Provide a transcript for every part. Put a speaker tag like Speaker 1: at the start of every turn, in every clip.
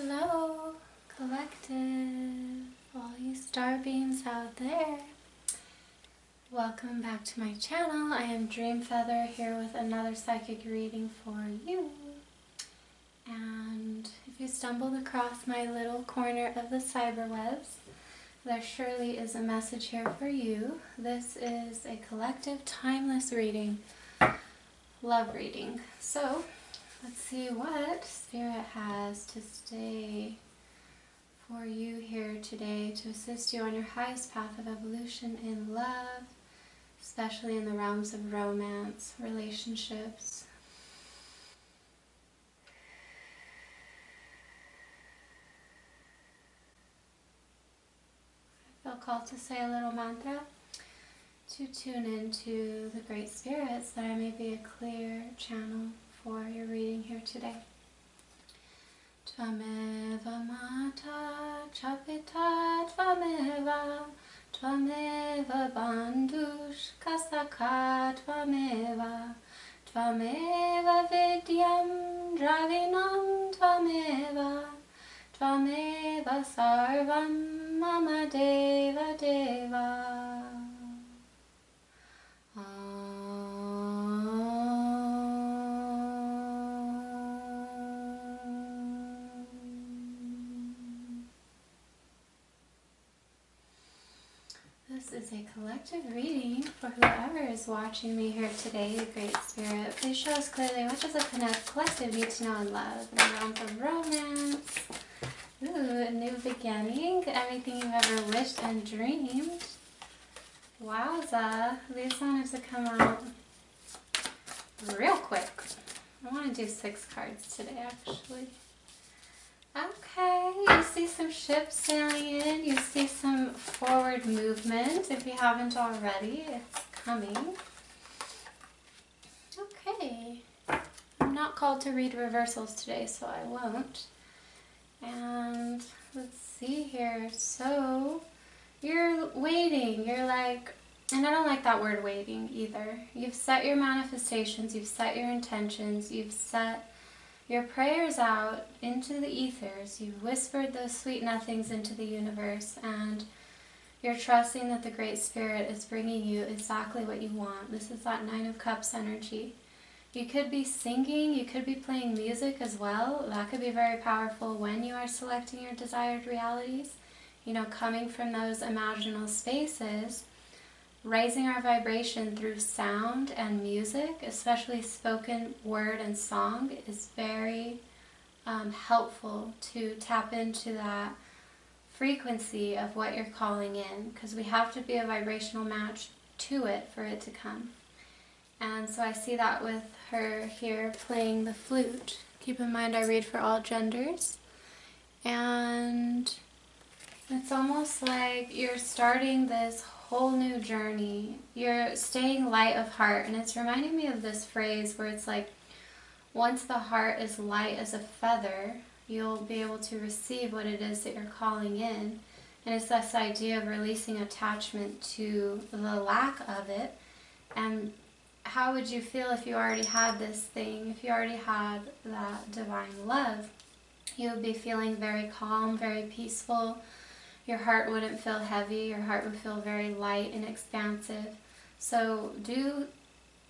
Speaker 1: Hello, collective, all you star beams out there. Welcome back to my channel. I am Dreamfeather here with another psychic reading for you. And if you stumbled across my little corner of the cyberwebs, there surely is a message here for you. This is a collective timeless reading, love reading. So let's see what Spirit has to say for you here today to assist you on your highest path of evolution in love, especially in the realms of romance, relationships. I feel called to say a little mantra to tune into the Great Spirits that I may be a clear channel for your reading here today. Tvameva mata chapita tvameva, tvameva bandhush kasaka tvameva, tvameva vidyam dravinam tvameva, tvameva sarvam mama deva deva. This is a collective reading for whoever is watching me here today, the Great Spirit. Please show us clearly what does a collective need to know in love, in the realms of romance. Ooh, a new beginning, everything you've ever wished and dreamed. Wowza, these wanted to come out real quick. I want to do 6 cards today, actually. Okay, you see some ships sailing in, you see some forward movement. If you haven't already, it's coming. Okay, I'm not called to read reversals today, so I won't. And let's see here, so you're waiting, you're like, and I don't like that word waiting either. You've set your manifestations, you've set your intentions, you've set your prayers out into the ethers, you've whispered those sweet nothings into the universe, and you're trusting that the Great Spirit is bringing you exactly what you want. This is that 9 of Cups energy. You could be singing, you could be playing music as well. That could be very powerful when you are selecting your desired realities. You know, coming from those imaginal spaces, raising our vibration through sound and music, especially spoken word and song, is very helpful to tap into that frequency of what you're calling in, because we have to be a vibrational match to it for it to come. And so I see that with her here playing the flute. Keep in mind I read for all genders. And it's almost like you're starting this whole new journey. You're staying light of heart, and it's reminding me of this phrase where it's like, once the heart is light as a feather, you'll be able to receive what it is that you're calling in. And it's this idea of releasing attachment to the lack of it. And how would you feel if you already had this thing, if you already had that divine love? You would be feeling very calm, very peaceful. Your heart wouldn't feel heavy, your heart would feel very light and expansive. So do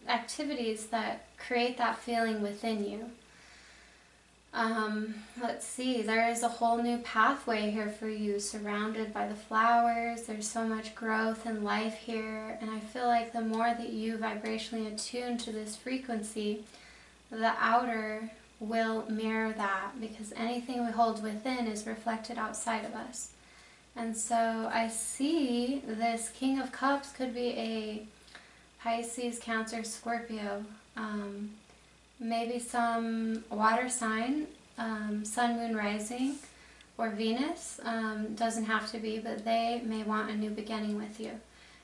Speaker 1: activities that create that feeling within you. Let's see, there is a whole new pathway here for you, surrounded by the flowers. There's so much growth and life here, and I feel like the more that you vibrationally attune to this frequency, the outer will mirror that, because anything we hold within is reflected outside of us. And so I see this King of Cups could be a Pisces, Cancer, Scorpio, maybe some water sign, Sun, Moon, Rising, or Venus. Doesn't have to be, but they may want a new beginning with you.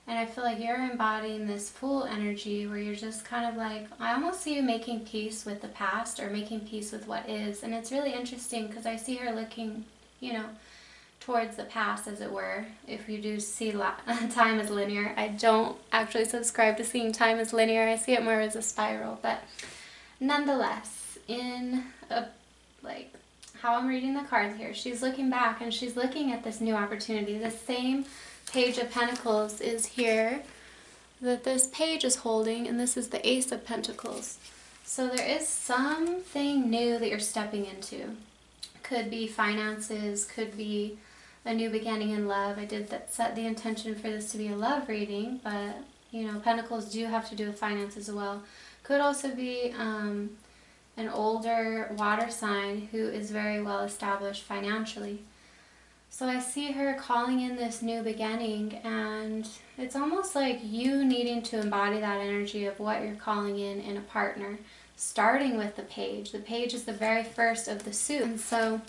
Speaker 1: And I feel like you're embodying this Fool energy where you're just kind of like, I almost see you making peace with the past or making peace with what is. And it's really interesting because I see her looking, you know, towards the past, as it were. If you do see time as linear, I don't actually subscribe to seeing time as linear. I see it more as a spiral, but nonetheless, in a like how I'm reading the cards here, she's looking back and she's looking at this new opportunity. The same Page of Pentacles is here that this page is holding, and this is the Ace of Pentacles. So there is something new that you're stepping into. Could be finances, could be a new beginning in love. I did set the intention for this to be a love reading, but you know, Pentacles do have to do with finances as well. Could also be an older water sign who is very well established financially. So I see her calling in this new beginning, and it's almost like you needing to embody that energy of what you're calling in a partner, starting with the Page. The Page is the very first of the suit, and so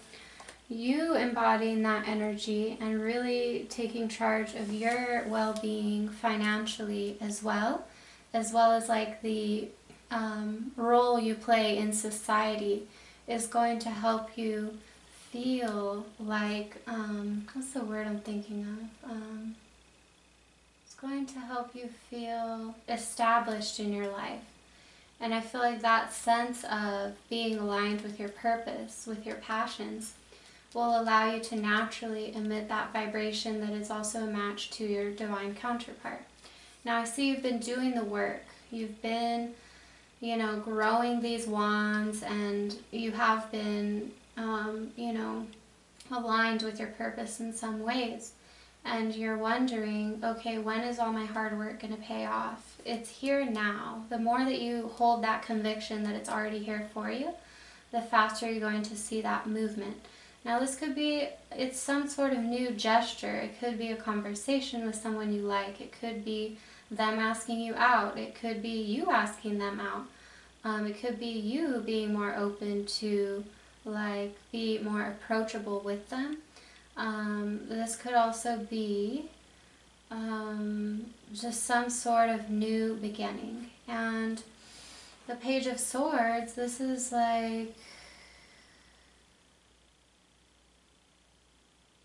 Speaker 1: you embodying that energy and really taking charge of your well-being financially as well as like the role you play in society is going to help you feel like, what's the word I'm thinking of? It's going to help you feel established in your life. And I feel like that sense of being aligned with your purpose, with your passions, will allow you to naturally emit that vibration that is also a match to your divine counterpart. Now I see you've been doing the work. You've been, you know, growing these wands, and you have been you know, aligned with your purpose in some ways. And you're wondering, okay, when is all my hard work going to pay off? It's here now. The more that you hold that conviction that it's already here for you, the faster you're going to see that movement. Now this could be, it's some sort of new gesture. It could be a conversation with someone you like. It could be them asking you out. It could be you asking them out. It could be you being more open to like be more approachable with them. This could also be just some sort of new beginning. And the Page of Swords, this is like,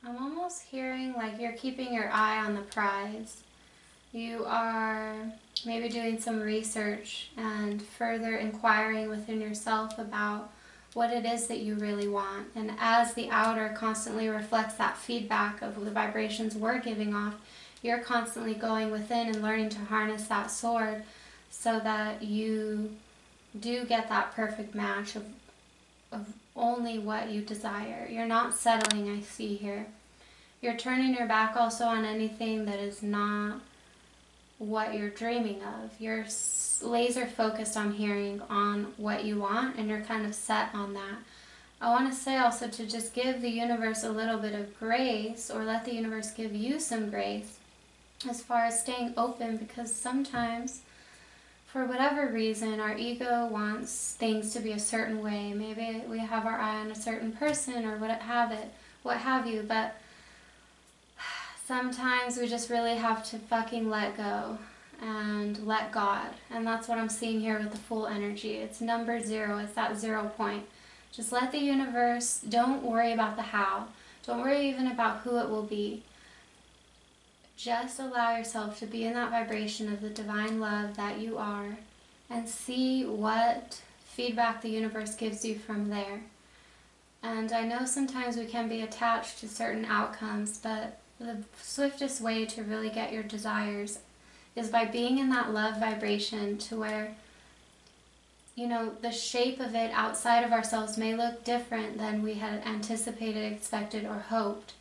Speaker 1: I'm almost hearing like you're keeping your eye on the prize. You are maybe doing some research and further inquiring within yourself about what it is that you really want. And as the outer constantly reflects that feedback of the vibrations we're giving off, you're constantly going within and learning to harness that sword so that you do get that perfect match of only what you desire. You're not settling, I see here. You're turning your back also on anything that is not what you're dreaming of. You're laser focused on hearing on what you want, and you're kind of set on that. I want to say also to just give the universe a little bit of grace, or let the universe give you some grace as far as staying open, because sometimes for whatever reason our ego wants things to be a certain way. Maybe we have our eye on a certain person or what have you, but sometimes we just really have to fucking let go and let God. And that's what I'm seeing here with the Fool energy. It's number 0. It's that 0 point. Just let the universe, don't worry about the how. Don't worry even about who it will be. Just allow yourself to be in that vibration of the divine love that you are, and see what feedback the universe gives you from there. And I know sometimes we can be attached to certain outcomes, but the swiftest way to really get your desires is by being in that love vibration, to where, you know, the shape of it outside of ourselves may look different than we had anticipated, expected, or hoped.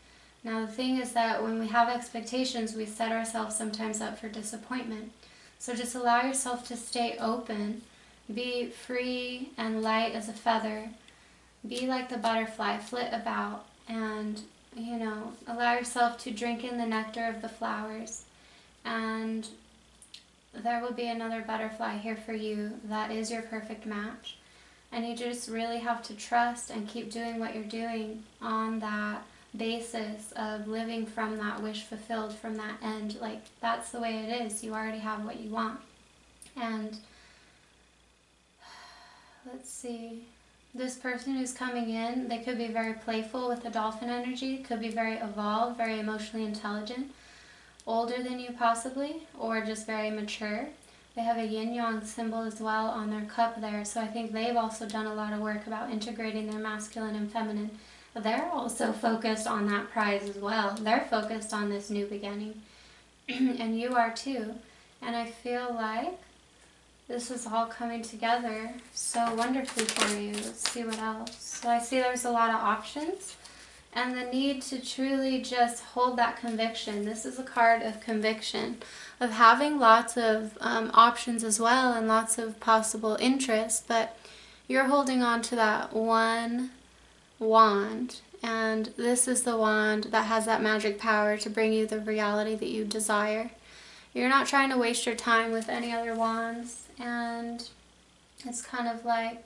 Speaker 1: Now the thing is that when we have expectations, we set ourselves sometimes up for disappointment. So just allow yourself to stay open, be free and light as a feather, be like the butterfly, flit about, and, you know, allow yourself to drink in the nectar of the flowers. And there will be another butterfly here for you that is your perfect match. And you just really have to trust and keep doing what you're doing on that basis of living from that wish fulfilled, from that end. Like, that's the way it is. You already have what you want. And let's see, this person who's coming in, they could be very playful with the dolphin energy, could be very evolved, very emotionally intelligent, older than you possibly, or just very mature. They have a yin-yang symbol as well on their cup there, so I think they've also done a lot of work about integrating their masculine and feminine. They're also focused on that prize as well. They're focused on this new beginning. And you are too. And I feel like this is all coming together so wonderfully for you. Let's see what else. So I see there's a lot of options and the need to truly just hold that conviction. This is a card of conviction, of having lots of options as well and lots of possible interests, but you're holding on to that one wand, and this is the wand that has that magic power to bring you the reality that you desire. You're not trying to waste your time with any other wands, and it's kind of like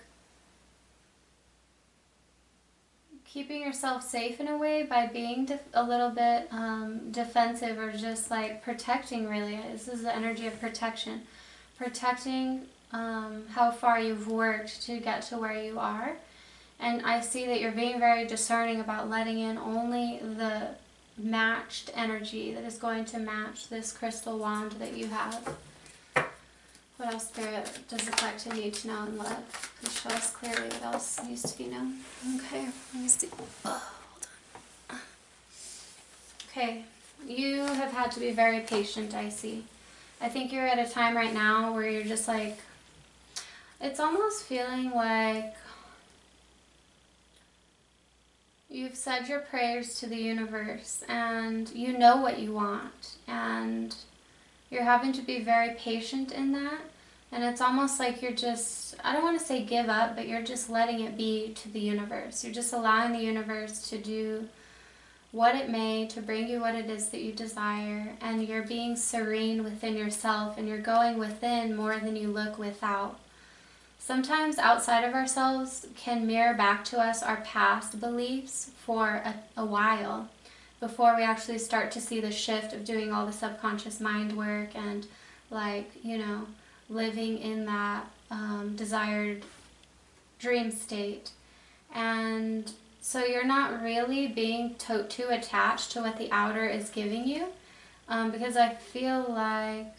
Speaker 1: keeping yourself safe in a way by being a little bit defensive, or just like protecting, really. This is the energy of protection. Protecting how far you've worked to get to where you are. And I see that you're being very discerning about letting in only the matched energy that is going to match this crystal wand that you have. What else, Spirit, does the collective need to know and love? Can you show us clearly what else needs to be known? Okay, let me see. Oh, hold on. Okay, you have had to be very patient, I see. I think you're at a time right now where you're just like, it's almost feeling like you've said your prayers to the universe and you know what you want, and you're having to be very patient in that. And it's almost like you're just, I don't want to say give up, but you're just letting it be to the universe. You're just allowing the universe to do what it may to bring you what it is that you desire, and you're being serene within yourself, and you're going within more than you look without. Sometimes outside of ourselves can mirror back to us our past beliefs for a while before we actually start to see the shift of doing all the subconscious mind work and, like, you know, living in that desired dream state. And so you're not really being too attached to what the outer is giving you, because I feel like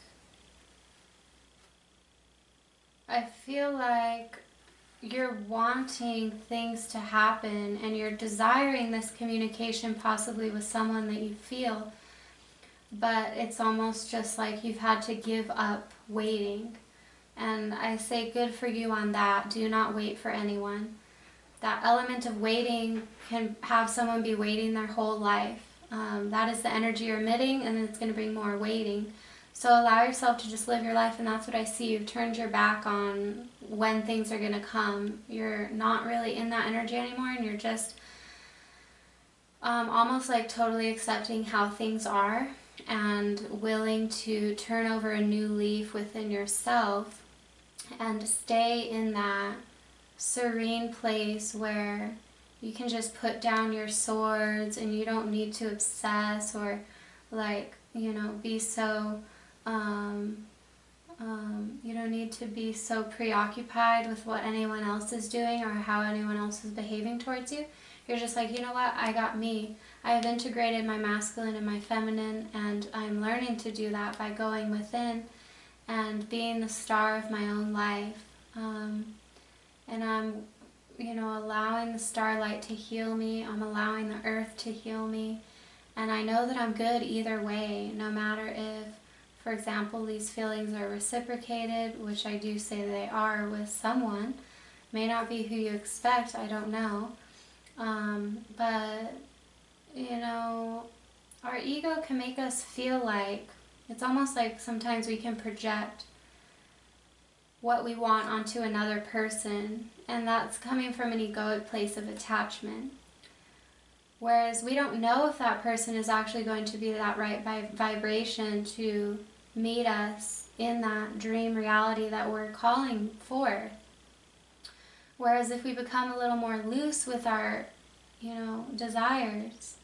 Speaker 1: you're wanting things to happen, and you're desiring this communication possibly with someone that you feel, but it's almost just like you've had to give up waiting. And I say good for you on that. Do not wait for anyone. That element of waiting can have someone be waiting their whole life. That is the energy you're emitting, and it's going to bring more waiting. So allow yourself to just live your life, and that's what I see. You've turned your back on when things are going to come. You're not really in that energy anymore, and you're just almost like totally accepting how things are and willing to turn over a new leaf within yourself and stay in that serene place where you can just put down your swords, and you don't need to obsess or, like, you know, be so you don't need to be so preoccupied with what anyone else is doing or how anyone else is behaving towards you. You're just like, you know what, I got me. I have integrated my masculine and my feminine, and I'm learning to do that by going within and being the star of my own life. And I'm, you know, allowing the starlight to heal me. I'm allowing the earth to heal me. And I know that I'm good either way, no matter if, for example, these feelings are reciprocated, which I do say they are with someone. May not be who you expect, I don't know. But, you know, our ego can make us feel like, it's almost like sometimes we can project what we want onto another person, and that's coming from an egoic place of attachment. Whereas we don't know if that person is actually going to be that right vibration to meet us in that dream reality that we're calling for. Whereas if we become a little more loose with our, you know, desires,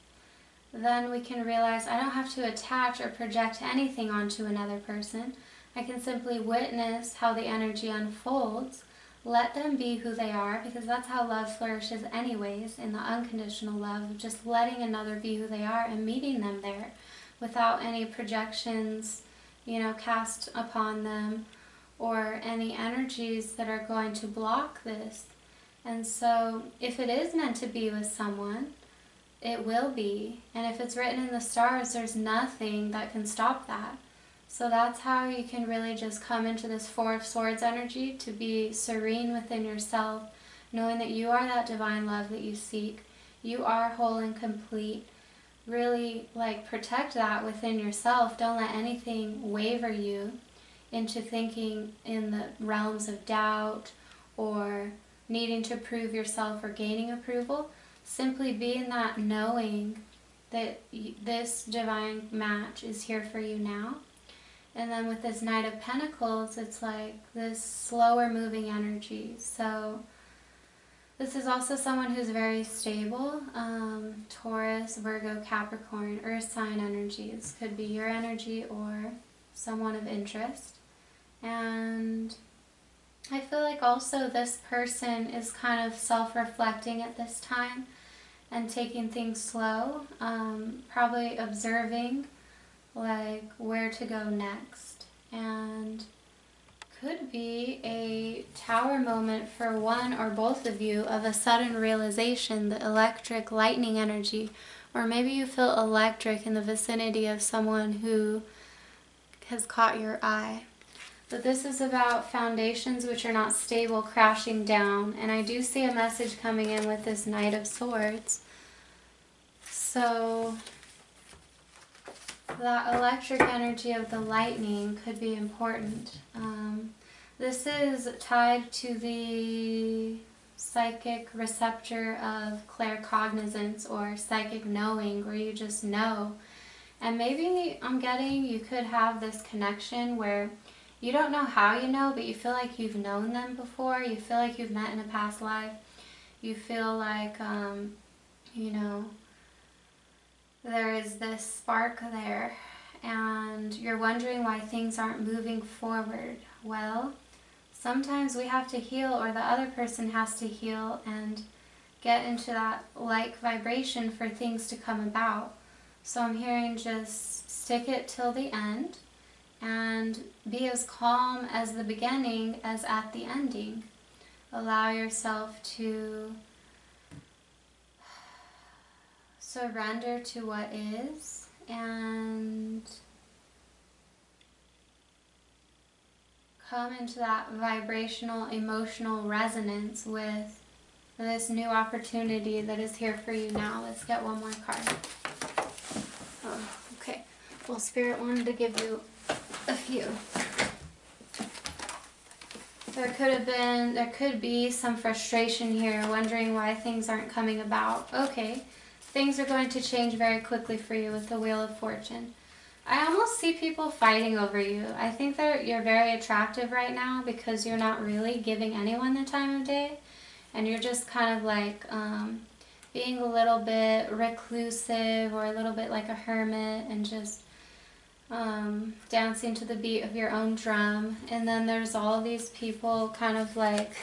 Speaker 1: then we can realize I don't have to attach or project anything onto another person. I can simply witness how the energy unfolds, let them be who they are, because that's how love flourishes anyways, in the unconditional love of just letting another be who they are and meeting them there without any projections, you know, cast upon them, or any energies that are going to block this. And so if it is meant to be with someone, it will be. And if it's written in the stars, there's nothing that can stop that. So that's how you can really just come into this Four of Swords energy, to be serene within yourself, knowing that you are that divine love that you seek. You are whole and complete. Really, like, protect that within yourself. Don't let anything waver you into thinking in the realms of doubt or needing to prove yourself or gaining approval. Simply be in that knowing that this divine match is here for you now. And then with this Knight of Pentacles, it's like this slower moving energy. So this is also someone who's very stable. Taurus, Virgo, Capricorn, Earth sign energies. Could be your energy or someone of interest. And I feel like also this person is kind of self-reflecting at this time and taking things slow, probably observing like where to go next. And could be a tower moment for one or both of you, of a sudden realization, the electric lightning energy. Or maybe you feel electric in the vicinity of someone who has caught your eye. But this is about foundations which are not stable crashing down. And I do see a message coming in with this Knight of Swords. So that electric energy of the lightning could be important. This is tied to the psychic receptor of claircognizance, or psychic knowing, where you just know. And maybe I'm getting you could have this connection where you don't know how you know, but you feel like you've known them before. You feel like you've met in a past life. You feel like, you know, there is this spark there, and you're wondering why things aren't moving forward. Well, sometimes we have to heal, or the other person has to heal and get into that like vibration for things to come about. So I'm hearing just stick it till the end and be as calm as the beginning as at the ending. Allow yourself to surrender to what is, and come into that vibrational, emotional resonance with this new opportunity that is here for you now. Let's get one more card. Oh, okay. Well, Spirit wanted to give you a few. There could be some frustration here, wondering why things aren't coming about. Okay. Things are going to change very quickly for you with the Wheel of Fortune. I almost see people fighting over you. I think that you're very attractive right now because you're not really giving anyone the time of day. And you're just kind of like being a little bit reclusive, or a little bit like a hermit, and just dancing to the beat of your own drum. And then there's all these people kind of like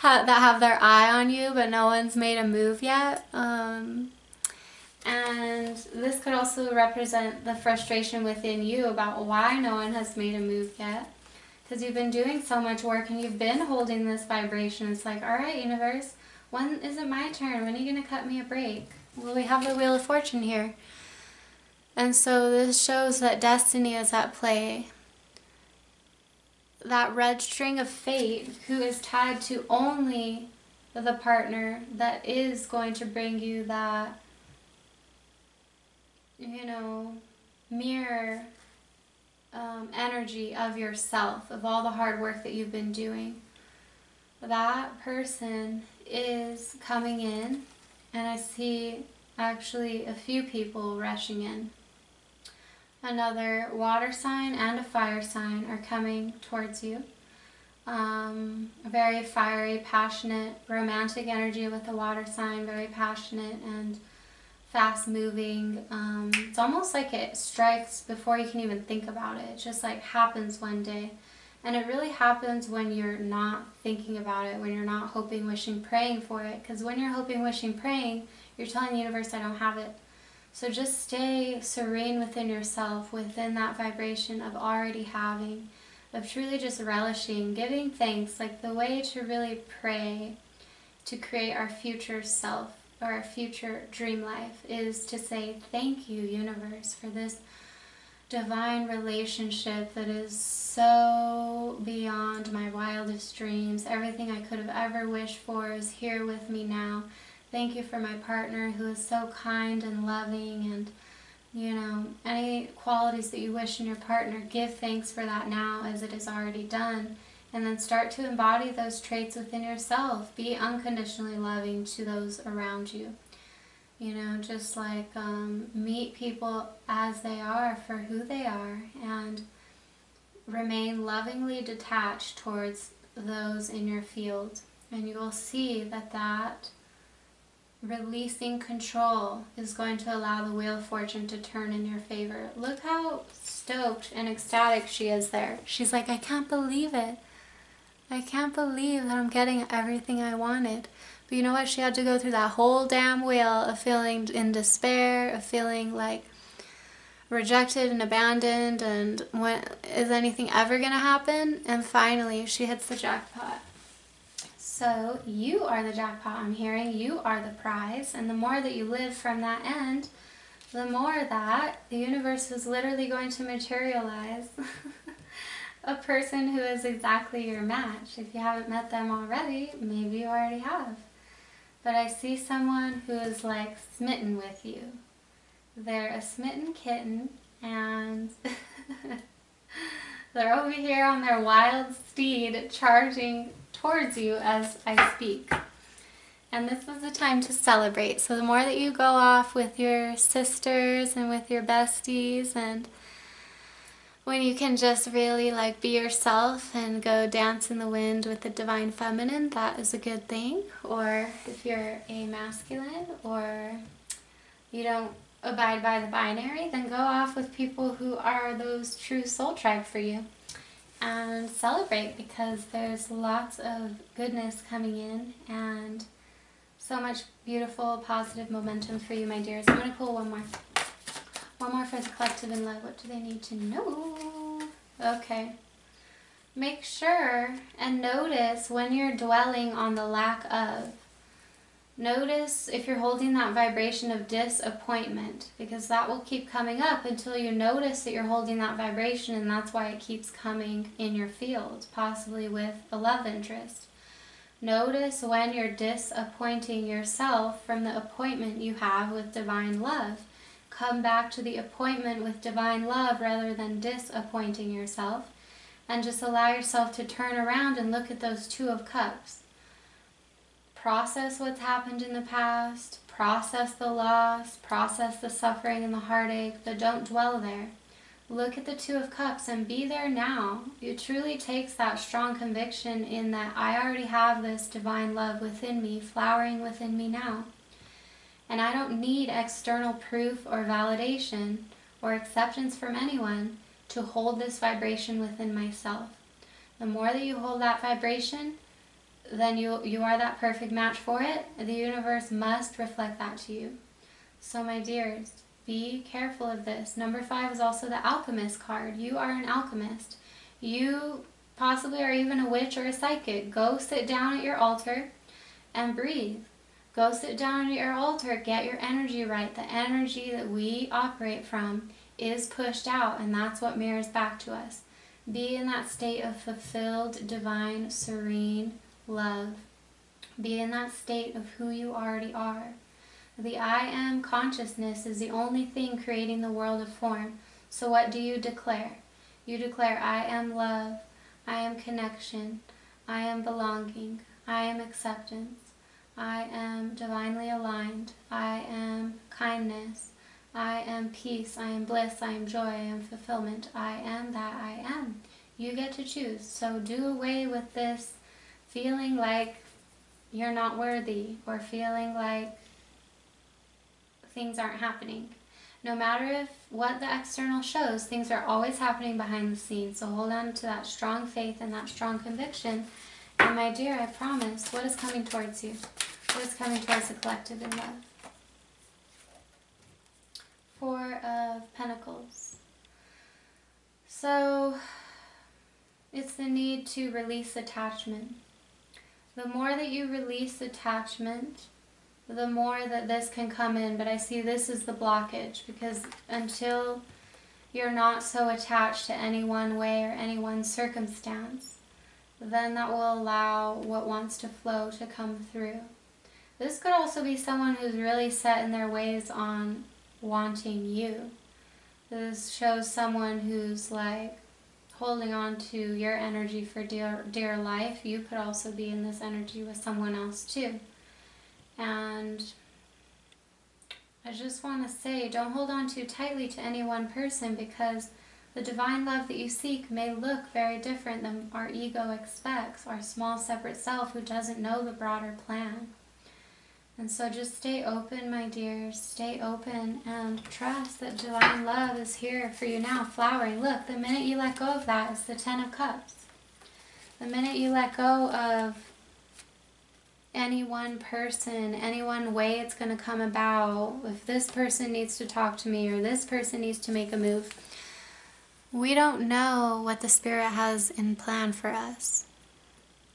Speaker 1: that have their eye on you, but no one's made a move yet. And this could also represent the frustration within you about why no one has made a move yet. Because you've been doing so much work and you've been holding this vibration. It's like, all right, universe, when is it my turn? When are you going to cut me a break? Well, we have the Wheel of Fortune here. And so this shows that destiny is at play. That red string of fate, who is tied to only the partner that is going to bring you that, you know, mirror energy of yourself, of all the hard work that you've been doing. That person is coming in, and I see actually a few people rushing in. Another water sign and a fire sign are coming towards you. A very fiery, passionate, romantic energy with the water sign, very passionate and fast-moving. It's almost like it strikes before you can even think about it. It just like happens one day. And it really happens when you're not thinking about it, when you're not hoping, wishing, praying for it. Because when you're hoping, wishing, praying, you're telling the universe, I don't have it. So just stay serene within yourself, within that vibration of already having. of truly just relishing, giving thanks. Like the way to really pray to create our future self or our future dream life is to say, thank you, universe, for this divine relationship that is so beyond my wildest dreams. Everything I could have ever wished for is here with me now. Thank you for my partner who is so kind and loving, and you know, any qualities that you wish in your partner, give thanks for that now as it is already done. And then start to embody those traits within yourself. Be unconditionally loving to those around you. You know, just like meet people as they are for who they are, and remain lovingly detached towards those in your field. And you will see that that releasing control is going to allow the wheel of fortune to turn in your favor. Look how stoked and ecstatic she is there. She's like, I can't believe it. I can't believe that I'm getting everything I wanted. But you know what? She had to go through that whole damn wheel of feeling in despair, of feeling like rejected and abandoned, and when is anything ever going to happen? And finally, she hits the jackpot. So you are the jackpot, I'm hearing. You are the prize. And the more that you live from that end, the more that the universe is literally going to materialize a person who is exactly your match. If you haven't met them already, maybe you already have. But I see someone who is like smitten with you. They're a smitten kitten, and they're over here on their wild steed charging towards you as I speak. And this is the time to celebrate. So the more that you go off with your sisters and with your besties, and when you can just really like be yourself and go dance in the wind with the divine feminine, that is a good thing. Or if you're a masculine, or you don't abide by the binary, then go off with people who are those true soul tribe for you and celebrate, because there's lots of goodness coming in and so much beautiful positive momentum for you, my dears. I'm going to pull one more. One more for the collective in love. What do they need to know? Okay. Make sure and notice when you're dwelling on the lack of. Notice if you're holding that vibration of disappointment, because that will keep coming up until you notice that you're holding that vibration, and that's why it keeps coming in your field, possibly with a love interest. Notice when you're disappointing yourself from the appointment you have with divine love. Come back to the appointment with divine love rather than disappointing yourself, and just allow yourself to turn around and look at those Two of Cups. Process what's happened in the past, process the loss, process the suffering and the heartache, but don't dwell there. Look at the Two of Cups and be there now. It truly takes that strong conviction in that I already have this divine love within me, flowering within me now. And I don't need external proof or validation or acceptance from anyone to hold this vibration within myself. The more that you hold that vibration, then you are that perfect match for it. The universe must reflect that to you. So my dears, be careful of this. Number 5 is also the Alchemist card. You are an alchemist. You possibly are even a witch or a psychic. Go sit down at your altar and breathe. Go sit down at your altar, get your energy right. The energy that we operate from is pushed out, and that's what mirrors back to us. Be in that state of fulfilled, divine, serene love. Be in that state of who you already are. The I am consciousness is the only thing creating the world of form. So what do you declare? You declare, I am love, I am connection, I am belonging, I am acceptance. I am divinely aligned. I am kindness. I am peace. I am bliss. I am joy. I am fulfillment. I am that I am. You get to choose. So do away with this feeling like you're not worthy, or feeling like things aren't happening. No matter if what the external shows, things are always happening behind the scenes. So hold on to that strong faith and that strong conviction. And my dear, I promise, what is coming towards you? What is coming towards the collective in love? 4 of Pentacles. So It's the need to release attachment. The more that you release attachment, the more that this can come in. But I see this is the blockage, because until you're not so attached to any one way or any one circumstance, then that will allow what wants to flow to come through. This could also be someone who's really set in their ways on wanting you. This shows someone who's like holding on to your energy for dear life. You could also be in this energy with someone else too. And I just want to say, don't hold on too tightly to any one person, because the divine love that you seek may look very different than our ego expects, our small separate self who doesn't know the broader plan. And so just stay open, my dears, stay open and trust that divine love is here for you now, flowering. Look, the minute you let go of that, it's the 10 of Cups. The minute you let go of any one person, any one way it's going to come about, if this person needs to talk to me or this person needs to make a move, we don't know what the Spirit has in plan for us.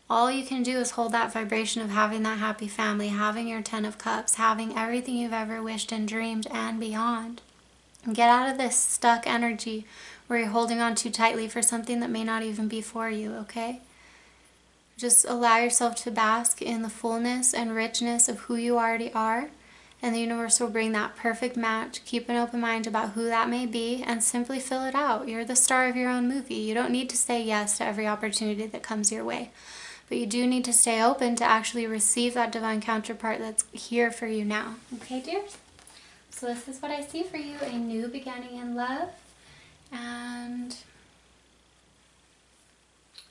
Speaker 1: All you can do is hold that vibration of having that happy family, having your 10 of Cups, having everything you've ever wished and dreamed and beyond. And get out of this stuck energy where you're holding on too tightly for something that may not even be for you, okay? Just allow yourself to bask in the fullness and richness of who you already are, and the universe will bring that perfect match. Keep an open mind about who that may be and simply fill it out. You're the star of your own movie. You don't need to say yes to every opportunity that comes your way. But you do need to stay open to actually receive that divine counterpart that's here for you now. Okay, dears? So this is what I see for you, a new beginning in love. And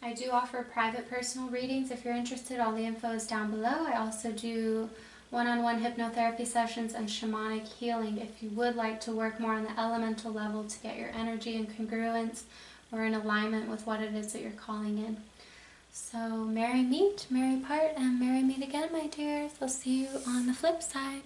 Speaker 1: I do offer private personal readings. If you're interested, all the info is down below. I also do one-on-one hypnotherapy sessions and shamanic healing if you would like to work more on the elemental level to get your energy in congruence or in alignment with what it is that you're calling in. So merry meet, merry part, and merry meet again, my dears. I'll see you on the flip side.